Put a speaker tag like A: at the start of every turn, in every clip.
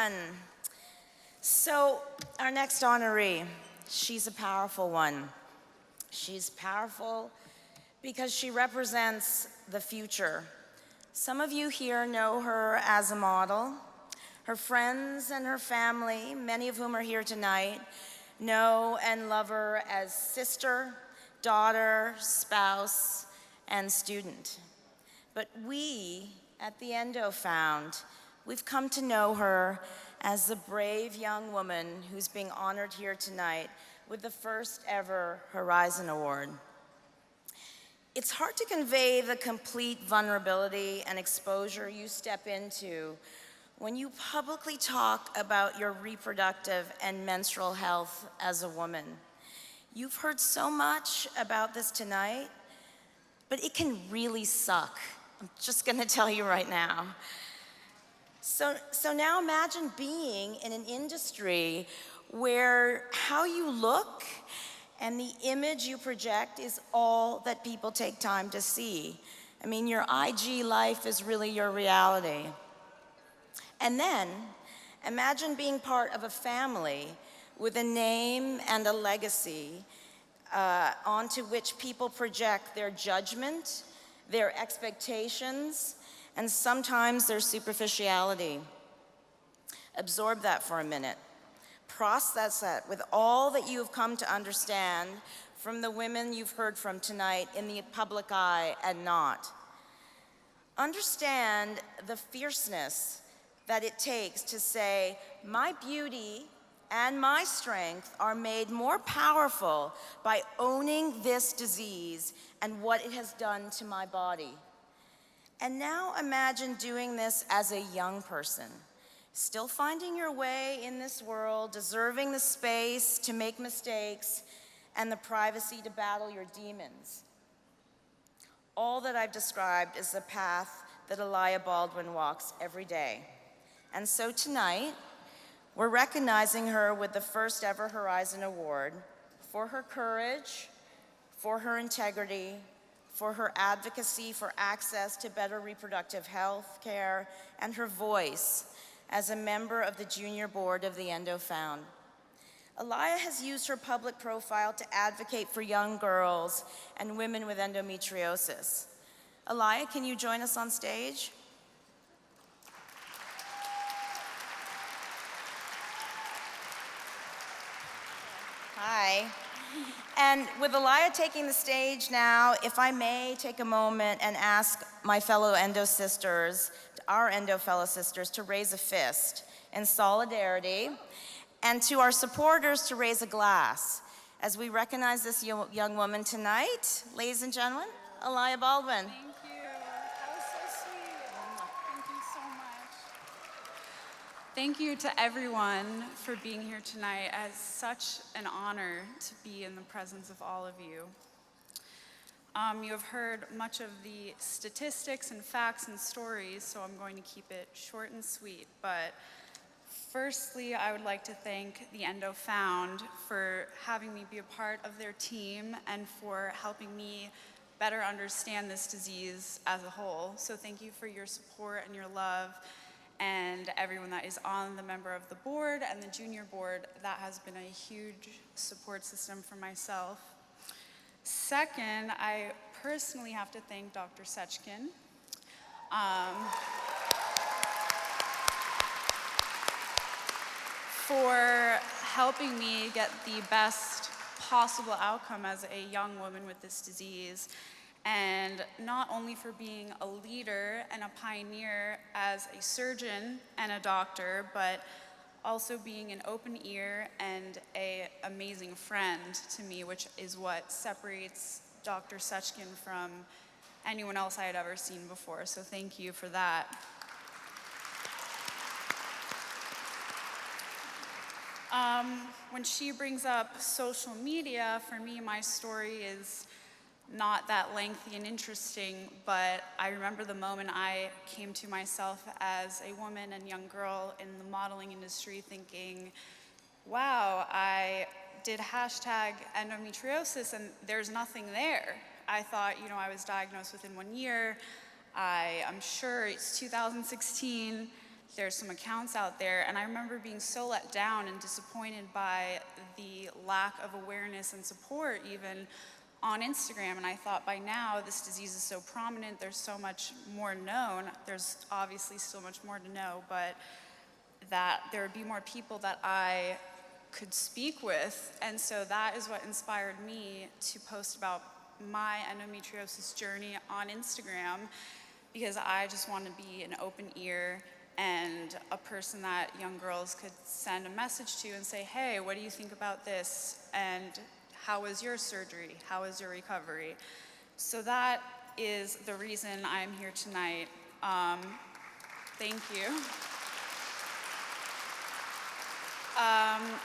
A: everyone. So, our next honoree, she's a powerful one. She's powerful because she represents the future. Some of you here know her as a model. Her friends and her family, many of whom are here tonight, know and love her as sister, daughter, spouse, and student. But we at the Endo Found, we've come to know her as the brave young woman who's being honored here tonight with the first ever Horizon Award. It's hard to convey the complete vulnerability and exposure you step into when you publicly talk about your reproductive and menstrual health as a woman. You've heard so much about this tonight, but it can really suck. I'm just gonna tell you right now. So now imagine being in an industry where how you look and the image you project is all that people take time to see. I mean, your IG life is really your reality. And then, imagine being part of a family with a name and a legacy onto which people project their judgment, their expectations, and sometimes their superficiality. Absorb that for a minute. Process that with all that you have come to understand from the women you've heard from tonight in the public eye and not. Understand the fierceness that it takes to say, my beauty and my strength are made more powerful by owning this disease and what it has done to my body. And now imagine doing this as a young person, still finding your way in this world, deserving the space to make mistakes and the privacy to battle your demons. All that I've described is the path that Alaia Baldwin walks every day. And so tonight, we're recognizing her with the first ever Horizon Award for her courage, for her integrity, for her advocacy for access to better reproductive health care, and her voice as a member of the junior board of the Endo Found. Alaia has used her public profile to advocate for young girls and women with endometriosis. Alaia, can you join us on stage? Hi. And with Alaia taking the stage now, if I may take a moment and ask my fellow Endo sisters, our Endo fellow sisters, to raise a fist in solidarity, and to our supporters to raise a glass as we recognize this young woman tonight. Ladies and gentlemen, Alaia Baldwin.
B: Thank you. That was so sweet. Thank you so much. Thank you to everyone for being here tonight. It's such an honor to be in the presence of all of you. You have heard much of the statistics and facts and stories, so I'm going to keep it short and sweet. But firstly, I would like to thank the Endo Found for having me be a part of their team and for helping me better understand this disease as a whole. So thank you for your support and your love, and everyone that is on the member of the board and the junior board. That has been a huge support system for myself. Second, I personally have to thank Dr. Sechkin. For helping me get the best possible outcome as a young woman with this disease, and not only for being a leader and a pioneer as a surgeon and a doctor, but also being an open ear and an amazing friend to me, which is what separates Dr. Sechkin from anyone else I had ever seen before. So thank you for that. When she brings up social media, for me, my story is not that lengthy and interesting, but I remember the moment I came to myself as a woman and young girl in the modeling industry thinking, wow, I did hashtag endometriosis and there's nothing there. I thought, I was diagnosed within 1 year. I'm sure it's 2016. there's some accounts out there, and I remember being so let down and disappointed by the lack of awareness and support even on Instagram. And I thought, by now this disease is so prominent, there's so much more known. There's obviously still much more to know, but that there would be more people that I could speak with. And so that is what inspired me to post about my endometriosis journey on Instagram, because I just want to be an open ear and a person that young girls could send a message to and say, hey, what do you think about this? And how was your surgery? How was your recovery? So that is the reason I'm here tonight. Thank you.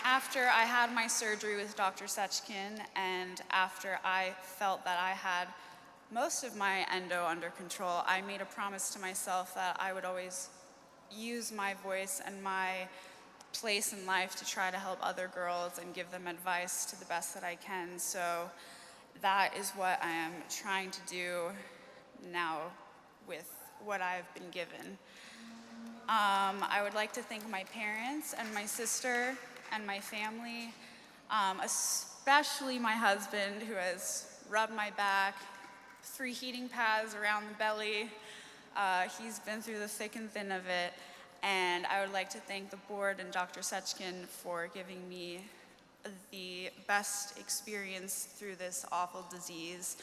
B: After I had my surgery with Dr. Sechkin, and after I felt that I had most of my endo under control, I made a promise to myself that I would always use my voice and my place in life to try to help other girls and give them advice to the best that I can. So that is what I am trying to do now with what I've been given. I would like to thank my parents and my sister and my family, especially my husband, who has rubbed my back, 3 heating pads around the belly. He's been through the thick and thin of it. And I would like to thank the board and Dr. Sechkin for giving me the best experience through this awful disease.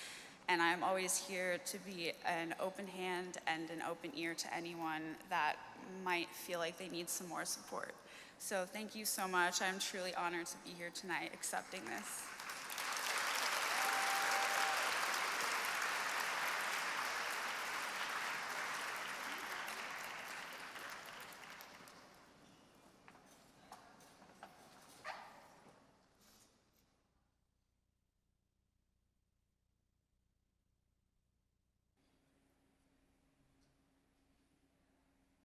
B: And I'm always here to be an open hand and an open ear to anyone that might feel like they need some more support. So thank you so much. I'm truly honored to be here tonight accepting this.